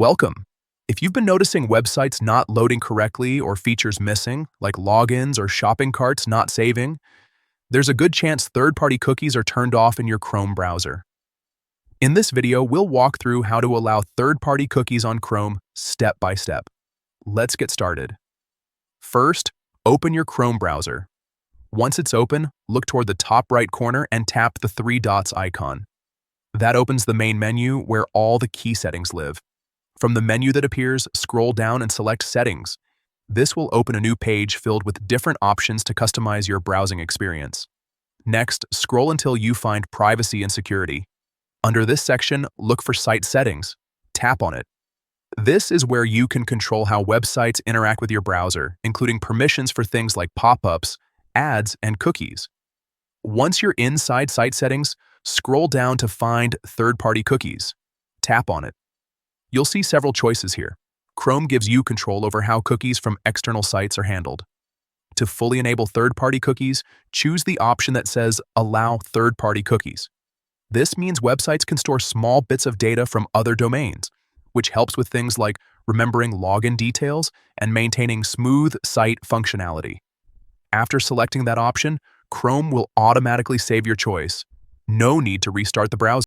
Welcome. If you've been noticing websites not loading correctly or features missing, like logins or shopping carts not saving, there's a good chance third-party cookies are turned off in your Chrome browser. In this video, we'll walk through how to allow third-party cookies on Chrome step by step. Let's get started. First, open your Chrome browser. Once it's open, look toward the top right corner and tap the three dots icon. That opens the main menu where all the key settings live. From the menu that appears, scroll down and select Settings. This will open a new page filled with different options to customize your browsing experience. Next, scroll until you find Privacy and Security. Under this section, look for Site Settings. Tap on it. This is where you can control how websites interact with your browser, including permissions for things like pop-ups, ads, and cookies. Once you're inside Site Settings, scroll down to find Third-Party Cookies. Tap on it. You'll see several choices here. Chrome gives you control over how cookies from external sites are handled. To fully enable third-party cookies, choose the option that says Allow Third-Party Cookies. This means websites can store small bits of data from other domains, which helps with things like remembering login details and maintaining smooth site functionality. After selecting that option, Chrome will automatically save your choice. No need to restart the browser.